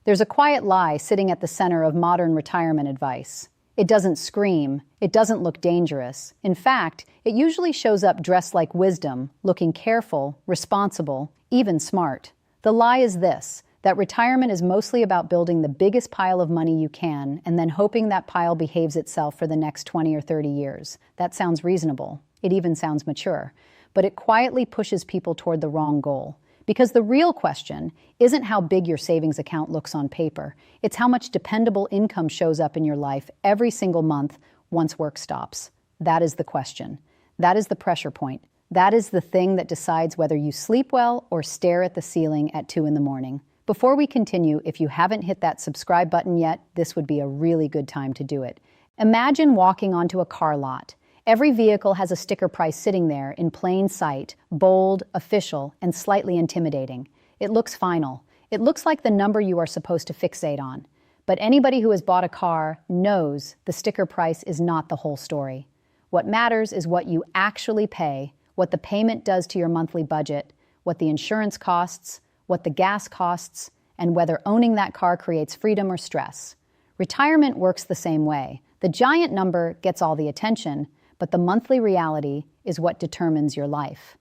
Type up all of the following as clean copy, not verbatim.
There's a quiet lie sitting at the center of modern retirement advice. It doesn't scream, it doesn't look dangerous. In fact, it usually shows up dressed like wisdom, looking careful, responsible, even smart. The lie is this, that retirement is mostly about building the biggest pile of money you can and then hoping that pile behaves itself for the next 20 or 30 years. That sounds reasonable. It even sounds mature. But it quietly pushes people toward the wrong goal. Because the real question isn't how big your savings account looks on paper. It's how much dependable income shows up in your life every single month once work stops. That is the question. That is the pressure point. That is the thing that decides whether you sleep well or stare at the ceiling at 2 in the morning. Before we continue, if you haven't hit that subscribe button yet, this would be a really good time to do it. Imagine walking onto a car lot. Every vehicle has a sticker price sitting there in plain sight, bold, official, and slightly intimidating. It looks final. It looks like the number you are supposed to fixate on. But anybody who has bought a car knows the sticker price is not the whole story. What matters is what you actually pay, what the payment does to your monthly budget, what the insurance costs, what the gas costs, and whether owning that car creates freedom or stress. Retirement works the same way. The giant number gets all the attention, but the monthly reality is what determines your life.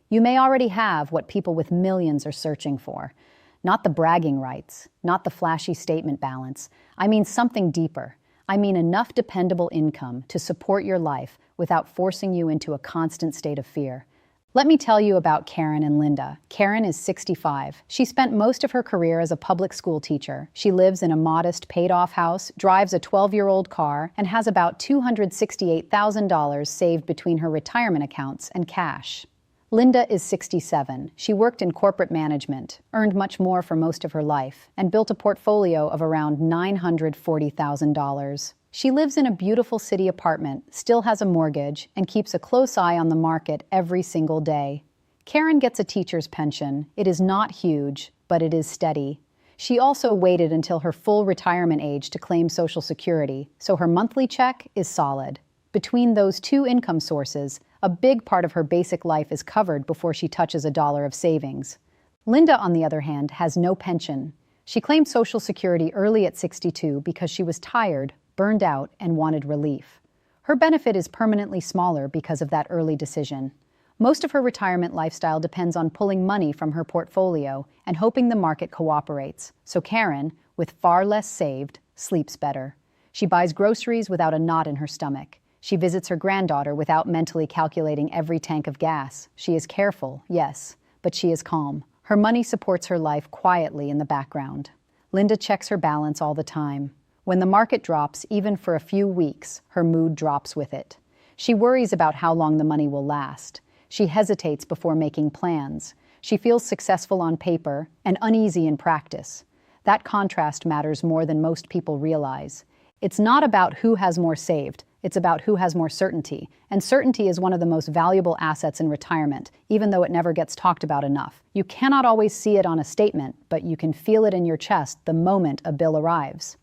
You may already have what people with millions are searching for. Not the bragging rights, not the flashy statement balance. I mean something deeper. I mean enough dependable income to support your life without forcing you into a constant state of fear. Let me tell you about Karen and Linda. Karen is 65. She spent most of her career as a public school teacher. She lives in a modest, paid-off house, drives a 12-year-old car, and has about $268,000 saved between her retirement accounts and cash. Linda is 67. She worked in corporate management, earned much more for most of her life, and built a portfolio of around $940,000. She lives in a beautiful city apartment, still has a mortgage, and keeps a close eye on the market every single day. Karen gets a teacher's pension. It is not huge, but it is steady. She also waited until her full retirement age to claim Social Security, so her monthly check is solid. Between those two income sources, a big part of her basic life is covered before she touches a dollar of savings. Linda, on the other hand, has no pension. She claimed Social Security early at 62 because she was tired, burned out, and wanted relief. Her benefit is permanently smaller because of that early decision. Most of her retirement lifestyle depends on pulling money from her portfolio and hoping the market cooperates. So Karen, with far less saved, sleeps better. She buys groceries without a knot in her stomach. She visits her granddaughter without mentally calculating every tank of gas. She is careful, yes, but she is calm. Her money supports her life quietly in the background. Linda checks her balance all the time. When the market drops, even for a few weeks, her mood drops with it. She worries about how long the money will last. She hesitates before making plans. She feels successful on paper and uneasy in practice. That contrast matters more than most people realize. It's not about who has more saved. It's about who has more certainty. And certainty is one of the most valuable assets in retirement, even though it never gets talked about enough. You cannot always see it on a statement, but you can feel it in your chest the moment a bill arrives.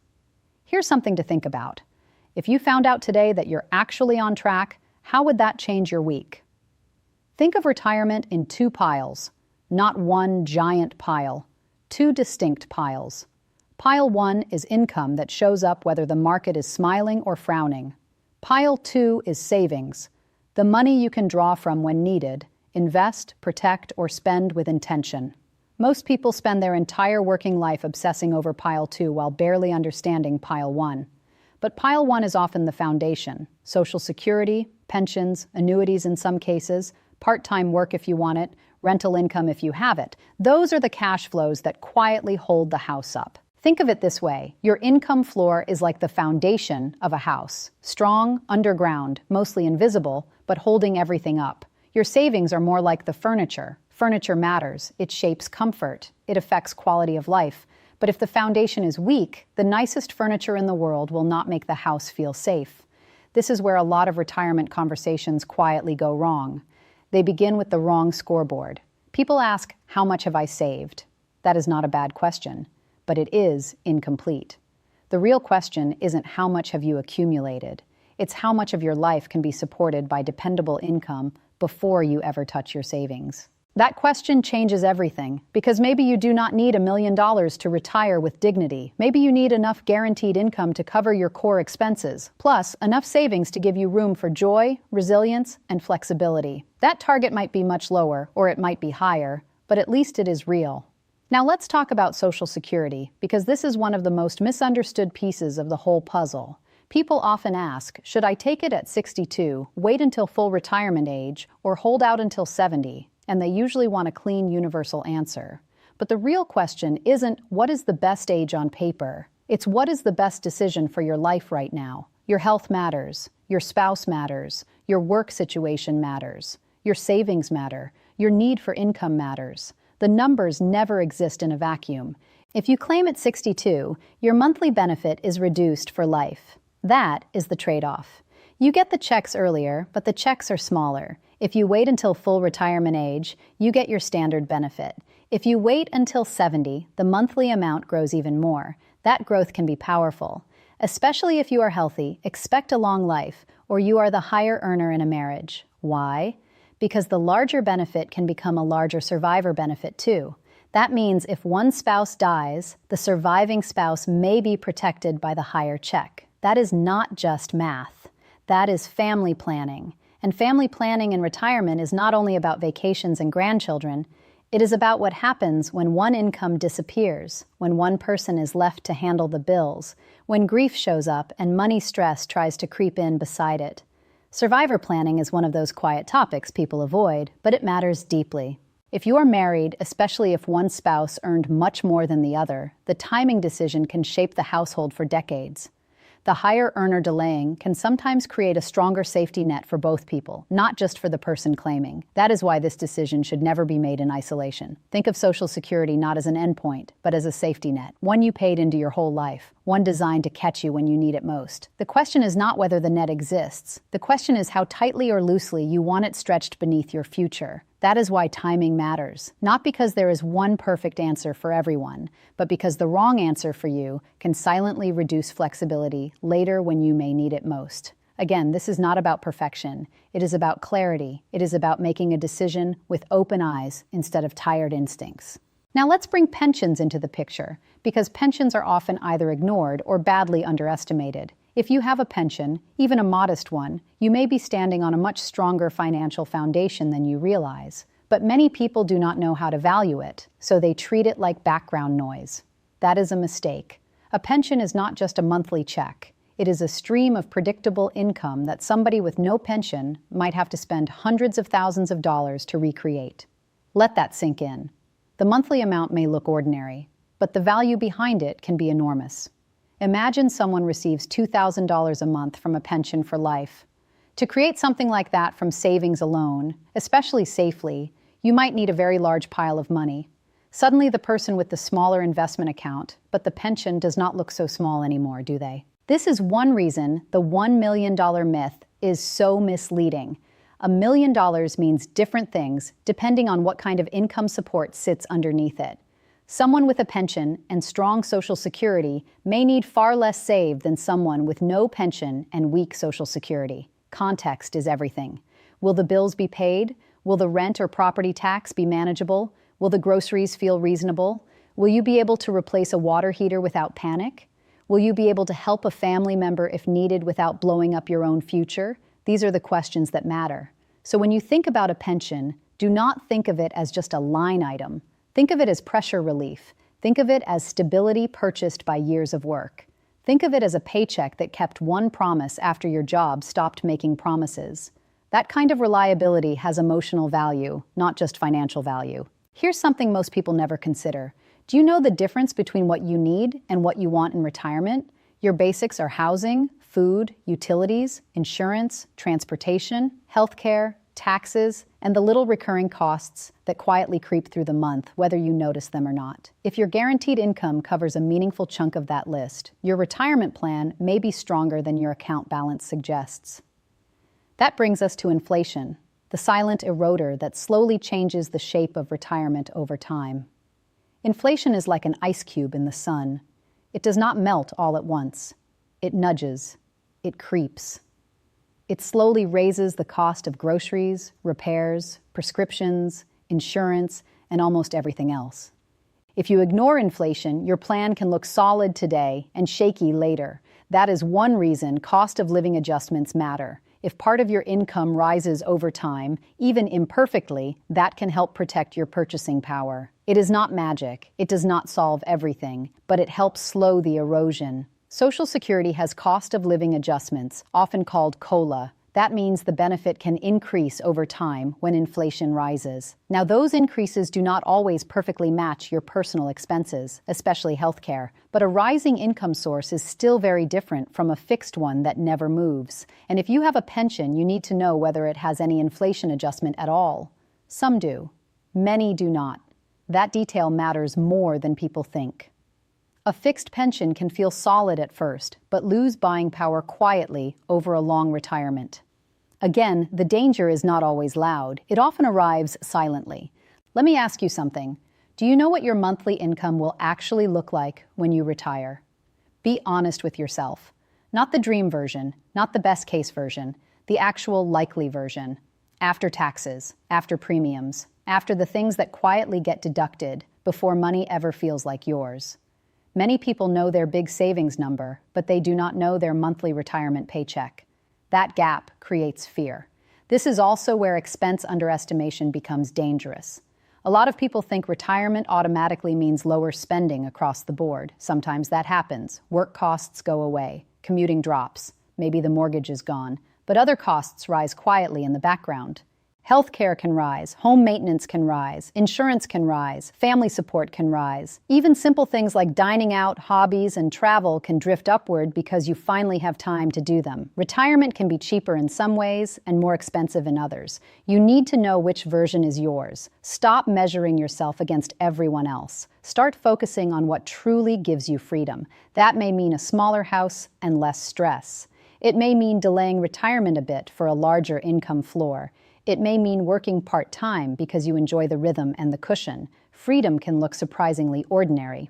Here's something to think about. If you found out today that you're actually on track, how would that change your week? Think of retirement in two piles, not one giant pile, two distinct piles. Pile 1 is income that shows up whether the market is smiling or frowning. Pile 2 is savings, the money you can draw from when needed, invest, protect, or spend with intention. Most people spend their entire working life obsessing over Pile 2 while barely understanding Pile 1. But Pile 1 is often the foundation. Social Security, pensions, annuities in some cases, part-time work if you want it, rental income if you have it. Those are the cash flows that quietly hold the house up. Think of it this way. Your income floor is like the foundation of a house. Strong, underground, mostly invisible, but holding everything up. Your savings are more like the furniture. Furniture matters. It shapes comfort. It affects quality of life. But if the foundation is weak, the nicest furniture in the world will not make the house feel safe. This is where a lot of retirement conversations quietly go wrong. They begin with the wrong scoreboard. People ask, how much have I saved? That is not a bad question, but it is incomplete. The real question isn't how much have you accumulated. It's how much of your life can be supported by dependable income before you ever touch your savings. That question changes everything, because maybe you do not need $1 million to retire with dignity. Maybe you need enough guaranteed income to cover your core expenses, plus enough savings to give you room for joy, resilience, and flexibility. That target might be much lower, or it might be higher, but at least it is real. Now let's talk about Social Security, because this is one of the most misunderstood pieces of the whole puzzle. People often ask, should I take it at 62, wait until full retirement age, or hold out until 70? And they usually want a clean, universal answer. But the real question isn't what is the best age on paper. It's what is the best decision for your life right now. Your health matters. Your spouse matters. Your work situation matters. Your savings matter. Your need for income matters. The numbers never exist in a vacuum. If you claim at 62, your monthly benefit is reduced for life. That is the trade-off. You get the checks earlier, but the checks are smaller. If you wait until full retirement age, you get your standard benefit. If you wait until 70, the monthly amount grows even more. That growth can be powerful. Especially if you are healthy, expect a long life, or you are the higher earner in a marriage. Why? Because the larger benefit can become a larger survivor benefit too. That means if one spouse dies, the surviving spouse may be protected by the higher check. That is not just math. That is family planning. And family planning in retirement is not only about vacations and grandchildren, it is about what happens when one income disappears, when one person is left to handle the bills, when grief shows up and money stress tries to creep in beside it. Survivor planning is one of those quiet topics people avoid, but it matters deeply. If you are married, especially if one spouse earned much more than the other, the timing decision can shape the household for decades. The higher earner delaying can sometimes create a stronger safety net for both people, not just for the person claiming. That is why this decision should never be made in isolation. Think of Social Security not as an endpoint, but as a safety net, one you paid into your whole life, one designed to catch you when you need it most. The question is not whether the net exists. The question is how tightly or loosely you want it stretched beneath your future. That is why timing matters, not because there is one perfect answer for everyone, but because the wrong answer for you can silently reduce flexibility later when you may need it most. Again, this is not about perfection. It is about clarity. It is about making a decision with open eyes instead of tired instincts. Now let's bring pensions into the picture, because pensions are often either ignored or badly underestimated. If you have a pension, even a modest one, you may be standing on a much stronger financial foundation than you realize. But many people do not know how to value it, so they treat it like background noise. That is a mistake. A pension is not just a monthly check. It is a stream of predictable income that somebody with no pension might have to spend hundreds of thousands of dollars to recreate. Let that sink in. The monthly amount may look ordinary, but the value behind it can be enormous. Imagine someone receives $2,000 a month from a pension for life. To create something like that from savings alone, especially safely, you might need a very large pile of money. Suddenly the person with the smaller investment account, but the pension does not look so small anymore, do they? This is one reason the $1 million myth is so misleading. $1 million means different things depending on what kind of income support sits underneath it. Someone with a pension and strong Social Security may need far less saved than someone with no pension and weak Social Security. Context is everything. Will the bills be paid? Will the rent or property tax be manageable? Will the groceries feel reasonable? Will you be able to replace a water heater without panic? Will you be able to help a family member if needed without blowing up your own future? These are the questions that matter. So when you think about a pension, do not think of it as just a line item. Think of it as pressure relief. Think of it as stability purchased by years of work. Think of it as a paycheck that kept one promise after your job stopped making promises. That kind of reliability has emotional value, not just financial value. Here's something most people never consider. Do you know the difference between what you need and what you want in retirement? Your basics are housing, food, utilities, insurance, transportation, healthcare, taxes, and the little recurring costs that quietly creep through the month, whether you notice them or not. If your guaranteed income covers a meaningful chunk of that list, your retirement plan may be stronger than your account balance suggests. That brings us to inflation, the silent eroder that slowly changes the shape of retirement over time. Inflation is like an ice cube in the sun. It does not melt all at once. It nudges. It creeps. It slowly raises the cost of groceries, repairs, prescriptions, insurance, and almost everything else. If you ignore inflation, your plan can look solid today and shaky later. That is one reason cost of living adjustments matter. If part of your income rises over time, even imperfectly, that can help protect your purchasing power. It is not magic. It does not solve everything, but it helps slow the erosion. Social Security has cost of living adjustments, often called COLA. That means the benefit can increase over time when inflation rises. Now, those increases do not always perfectly match your personal expenses, especially healthcare, but a rising income source is still very different from a fixed one that never moves. And if you have a pension, you need to know whether it has any inflation adjustment at all. Some do. Many do not. That detail matters more than people think. A fixed pension can feel solid at first, but lose buying power quietly over a long retirement. Again, the danger is not always loud. It often arrives silently. Let me ask you something. Do you know what your monthly income will actually look like when you retire? Be honest with yourself. Not the dream version, not the best case version, the actual likely version. After taxes, after premiums, after the things that quietly get deducted before money ever feels like yours. Many people know their big savings number, but they do not know their monthly retirement paycheck. That gap creates fear. This is also where expense underestimation becomes dangerous. A lot of people think retirement automatically means lower spending across the board. Sometimes that happens. Work costs go away. Commuting drops. Maybe the mortgage is gone. But other costs rise quietly in the background. Healthcare can rise, home maintenance can rise, insurance can rise, family support can rise. Even simple things like dining out, hobbies, and travel can drift upward because you finally have time to do them. Retirement can be cheaper in some ways and more expensive in others. You need to know which version is yours. Stop measuring yourself against everyone else. Start focusing on what truly gives you freedom. That may mean a smaller house and less stress. It may mean delaying retirement a bit for a larger income floor. It may mean working part-time because you enjoy the rhythm and the cushion. Freedom can look surprisingly ordinary.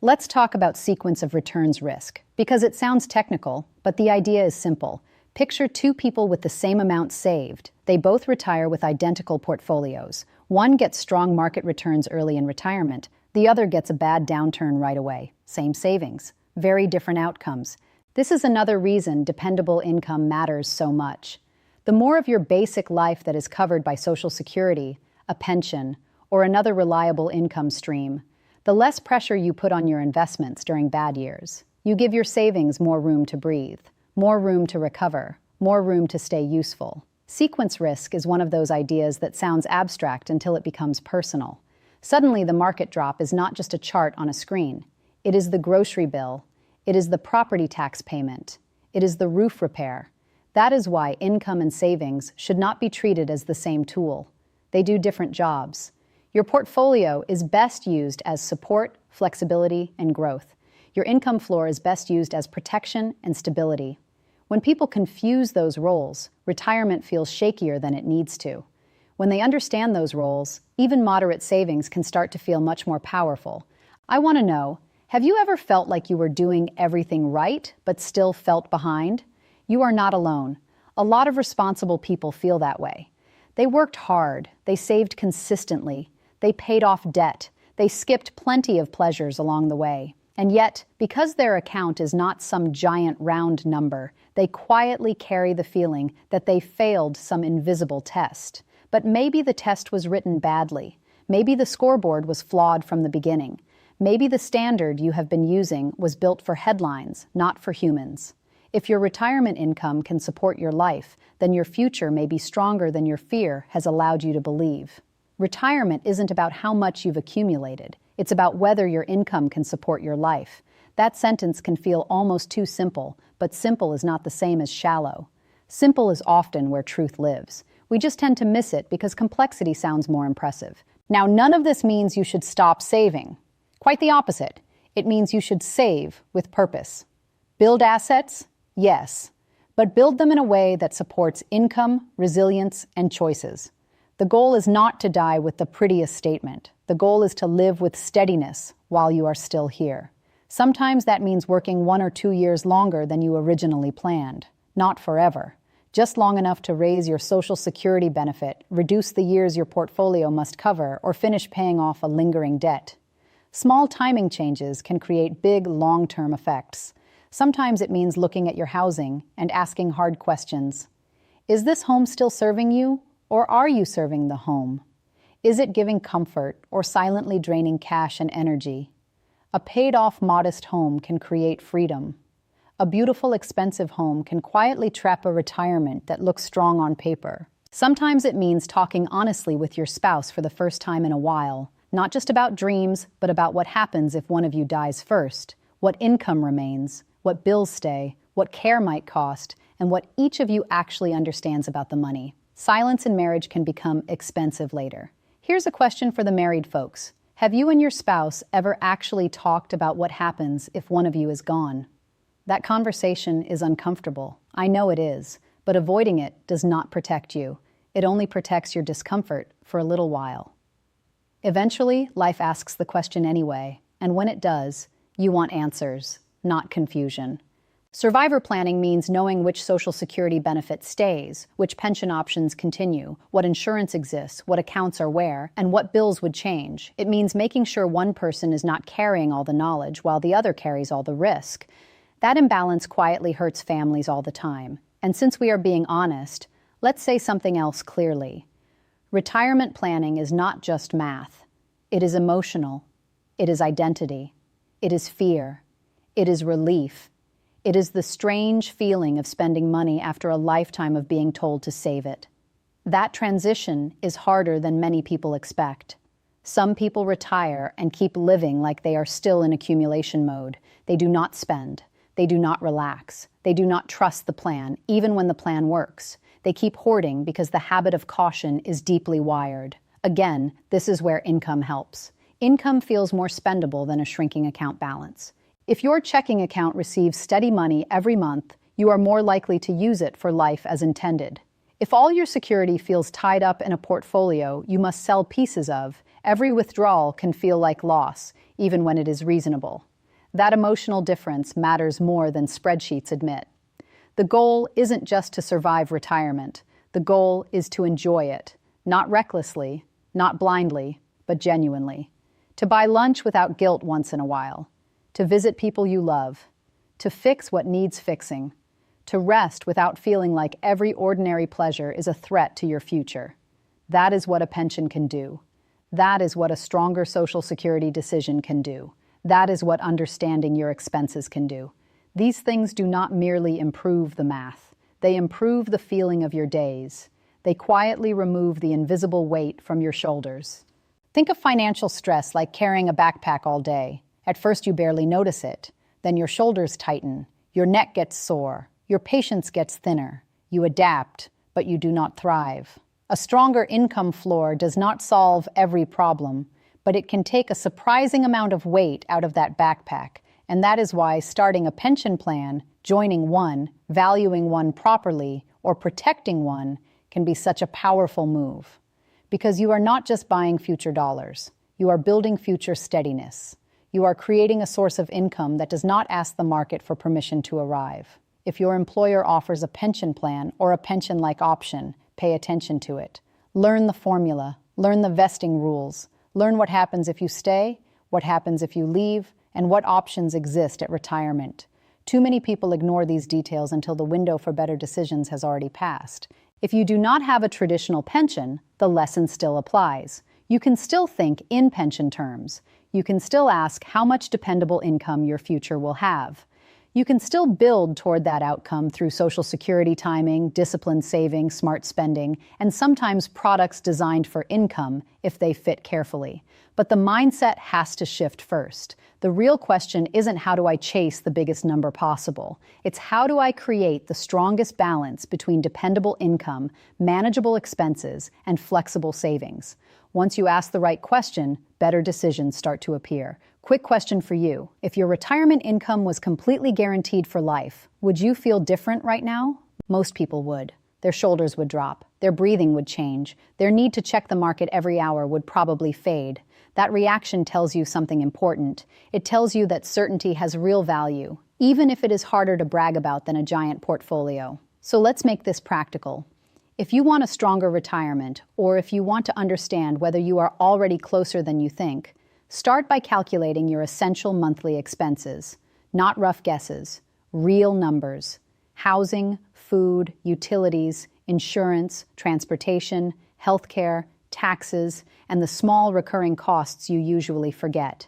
Let's talk about sequence of returns risk, because it sounds technical, but the idea is simple. Picture two people with the same amount saved. They both retire with identical portfolios. One gets strong market returns early in retirement. The other gets a bad downturn right away. Same savings. Very different outcomes. This is another reason dependable income matters so much. The more of your basic life that is covered by Social Security, a pension, or another reliable income stream, the less pressure you put on your investments during bad years. You give your savings more room to breathe, more room to recover, more room to stay useful. Sequence risk is one of those ideas that sounds abstract until it becomes personal. Suddenly, the market drop is not just a chart on a screen. It is the grocery bill. It is the property tax payment. It is the roof repair. That is why income and savings should not be treated as the same tool. They do different jobs. Your portfolio is best used as support, flexibility, and growth. Your income floor is best used as protection and stability. When people confuse those roles, retirement feels shakier than it needs to. When they understand those roles, even moderate savings can start to feel much more powerful. I want to know, have you ever felt like you were doing everything right, but still felt behind? You are not alone. A lot of responsible people feel that way. They worked hard, they saved consistently, they paid off debt, they skipped plenty of pleasures along the way. And yet, because their account is not some giant round number, they quietly carry the feeling that they failed some invisible test. But maybe the test was written badly. Maybe the scoreboard was flawed from the beginning. Maybe the standard you have been using was built for headlines, not for humans. If your retirement income can support your life, then your future may be stronger than your fear has allowed you to believe. Retirement isn't about how much you've accumulated. It's about whether your income can support your life. That sentence can feel almost too simple, but simple is not the same as shallow. Simple is often where truth lives. We just tend to miss it because complexity sounds more impressive. Now, none of this means you should stop saving. Quite the opposite. It means you should save with purpose. Build assets? Yes, but build them in a way that supports income, resilience, and choices. The goal is not to die with the prettiest statement. The goal is to live with steadiness while you are still here. Sometimes that means working 1 or 2 years longer than you originally planned. Not forever. just long enough to raise your Social Security benefit, reduce the years your portfolio must cover, or finish paying off a lingering debt. Small timing changes can create big, long-term effects. Sometimes it means looking at your housing and asking hard questions. Is this home still serving you, or are you serving the home? Is it giving comfort or silently draining cash and energy? A paid-off, modest home can create freedom. A beautiful, expensive home can quietly trap a retirement that looks strong on paper. Sometimes it means talking honestly with your spouse for the first time in a while, not just about dreams, but about what happens if one of you dies first, what income remains, what bills stay, what care might cost, and what each of you actually understands about the money. Silence in marriage can become expensive later. Here's a question for the married folks. Have you and your spouse ever actually talked about what happens if one of you is gone? That conversation is uncomfortable. I know it is, but avoiding it does not protect you. It only protects your discomfort for a little while. Eventually, life asks the question anyway, and when it does, you want answers, not confusion. Survivor planning means knowing which Social Security benefit stays, which pension options continue, what insurance exists, what accounts are where, and what bills would change. It means making sure one person is not carrying all the knowledge while the other carries all the risk. That imbalance quietly hurts families all the time. And since we are being honest, let's say something else clearly. Retirement planning is not just math. It is emotional. It is identity. It is fear. It is relief. It is the strange feeling of spending money after a lifetime of being told to save it. That transition is harder than many people expect. Some people retire and keep living like they are still in accumulation mode. They do not spend. They do not relax. They do not trust the plan, even when the plan works. They keep hoarding because the habit of caution is deeply wired. Again, this is where income helps. Income feels more spendable than a shrinking account balance. If your checking account receives steady money every month, you are more likely to use it for life as intended. If all your security feels tied up in a portfolio you must sell pieces of, every withdrawal can feel like loss, even when it is reasonable. That emotional difference matters more than spreadsheets admit. The goal isn't just to survive retirement. The goal is to enjoy it, not recklessly, not blindly, but genuinely. To buy lunch without guilt once in a while. To visit people you love. To fix what needs fixing. To rest without feeling like every ordinary pleasure is a threat to your future. That is what a pension can do. That is what a stronger Social Security decision can do. That is what understanding your expenses can do. These things do not merely improve the math. They improve the feeling of your days. They quietly remove the invisible weight from your shoulders. Think of financial stress like carrying a backpack all day. At first you barely notice it. Then your shoulders tighten. Your neck gets sore. Your patience gets thinner. You adapt, but you do not thrive. A stronger income floor does not solve every problem, but it can take a surprising amount of weight out of that backpack, and that is why starting a pension plan, joining one, valuing one properly, or protecting one can be such a powerful move. Because you are not just buying future dollars, you are building future steadiness. You are creating a source of income that does not ask the market for permission to arrive. If your employer offers a pension plan or a pension-like option, pay attention to it. Learn the formula, learn the vesting rules, learn what happens if you stay, what happens if you leave, and what options exist at retirement. Too many people ignore these details until the window for better decisions has already passed. If you do not have a traditional pension, the lesson still applies. You can still think in pension terms. You can still ask how much dependable income your future will have. You can still build toward that outcome through Social Security timing, disciplined saving, smart spending, and sometimes products designed for income if they fit carefully. But the mindset has to shift first. The real question isn't how do I chase the biggest number possible. It's how do I create the strongest balance between dependable income, manageable expenses, and flexible savings. Once you ask the right question, better decisions start to appear. Quick question for you. If your retirement income was completely guaranteed for life, would you feel different right now? Most people would. Their shoulders would drop. Their breathing would change. Their need to check the market every hour would probably fade. That reaction tells you something important. It tells you that certainty has real value, even if it is harder to brag about than a giant portfolio. So let's make this practical. If you want a stronger retirement, or if you want to understand whether you are already closer than you think, start by calculating your essential monthly expenses, not rough guesses, real numbers. Housing, food, utilities, insurance, transportation, healthcare, taxes, and the small recurring costs you usually forget.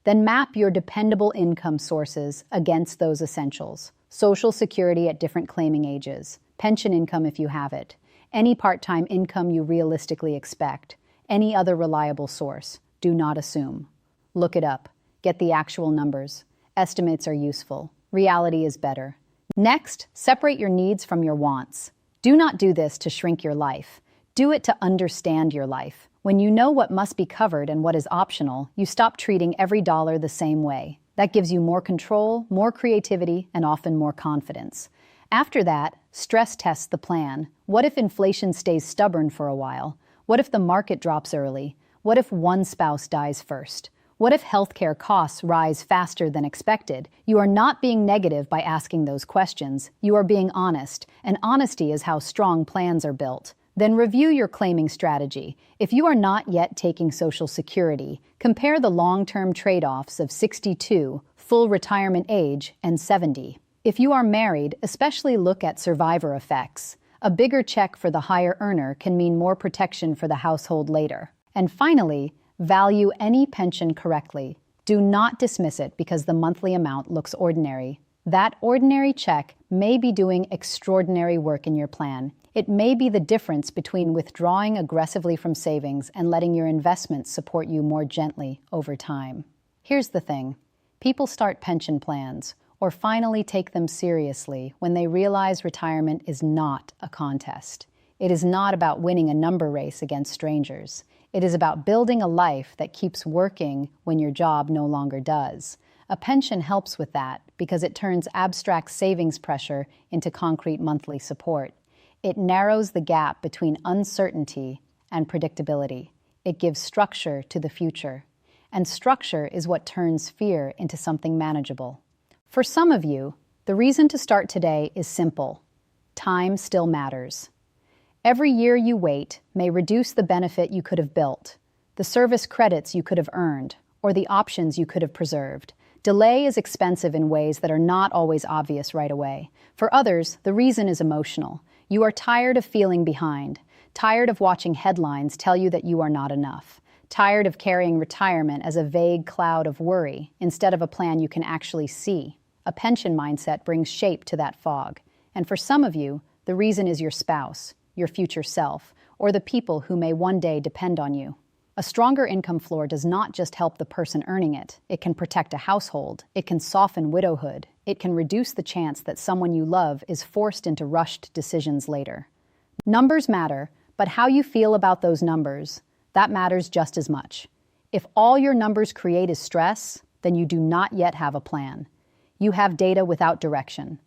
Then map your dependable income sources against those essentials. Social Security at different claiming ages, pension income if you have it, any part-time income you realistically expect, any other reliable source. Do not assume. Look it up. Get the actual numbers. Estimates are useful. Reality is better. Next, separate your needs from your wants. Do not do this to shrink your life. Do it to understand your life. When you know what must be covered and what is optional, you stop treating every dollar the same way. That gives you more control, more creativity, and often more confidence. After that, stress test the plan. What if inflation stays stubborn for a while? What if the market drops early? What if one spouse dies first? What if healthcare costs rise faster than expected? You are not being negative by asking those questions. You are being honest, and honesty is how strong plans are built. Then review your claiming strategy. If you are not yet taking Social Security, compare the long-term trade-offs of 62, full retirement age, and 70. If you are married, especially look at survivor effects. A bigger check for the higher earner can mean more protection for the household later. And finally, value any pension correctly. Do not dismiss it because the monthly amount looks ordinary. That ordinary check may be doing extraordinary work in your plan. It may be the difference between withdrawing aggressively from savings and letting your investments support you more gently over time. Here's the thing. People start pension plans or finally take them seriously when they realize retirement is not a contest. It is not about winning a number race against strangers. It is about building a life that keeps working when your job no longer does. A pension helps with that because it turns abstract savings pressure into concrete monthly support. It narrows the gap between uncertainty and predictability. It gives structure to the future. And structure is what turns fear into something manageable. For some of you, the reason to start today is simple. Time still matters. Every year you wait may reduce the benefit you could have built, the service credits you could have earned, or the options you could have preserved. Delay is expensive in ways that are not always obvious right away. For others, the reason is emotional. You are tired of feeling behind, tired of watching headlines tell you that you are not enough, tired of carrying retirement as a vague cloud of worry instead of a plan you can actually see. A pension mindset brings shape to that fog. And for some of you, the reason is your spouse, your future self, or the people who may one day depend on you. A stronger income floor does not just help the person earning it. It can protect a household. It can soften widowhood. It can reduce the chance that someone you love is forced into rushed decisions later. Numbers matter, but how you feel about those numbers, that matters just as much. If all your numbers create is stress, then you do not yet have a plan. You have data without direction.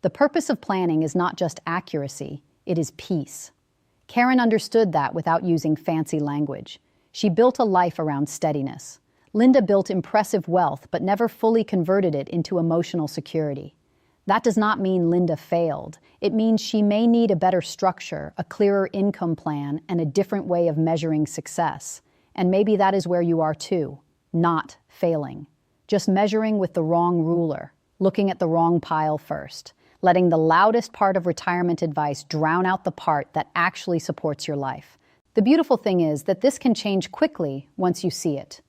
The purpose of planning is not just accuracy, it is peace. Karen understood that without using fancy language. She built a life around steadiness. Linda built impressive wealth but never fully converted it into emotional security. That does not mean Linda failed. It means she may need a better structure, a clearer income plan, and a different way of measuring success. And maybe that is where you are too, not failing. Just measuring with the wrong ruler, looking at the wrong pile first, letting the loudest part of retirement advice drown out the part that actually supports your life. The beautiful thing is that this can change quickly once you see it.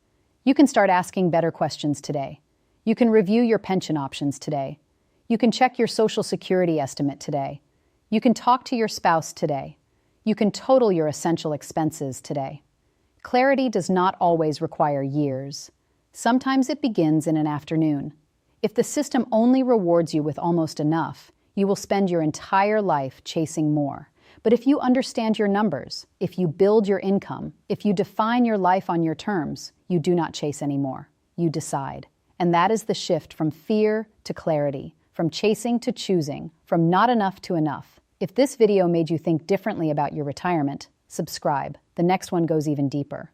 You can start asking better questions today. You can review your pension options today. You can check your Social Security estimate today. You can talk to your spouse today. You can total your essential expenses today. Clarity does not always require years. Sometimes it begins in an afternoon. If the system only rewards you with almost enough, you will spend your entire life chasing more. But if you understand your numbers, if you build your income, if you define your life on your terms, you do not chase anymore. You decide. And that is the shift from fear to clarity, from chasing to choosing, from not enough to enough. If this video made you think differently about your retirement, subscribe. The next one goes even deeper.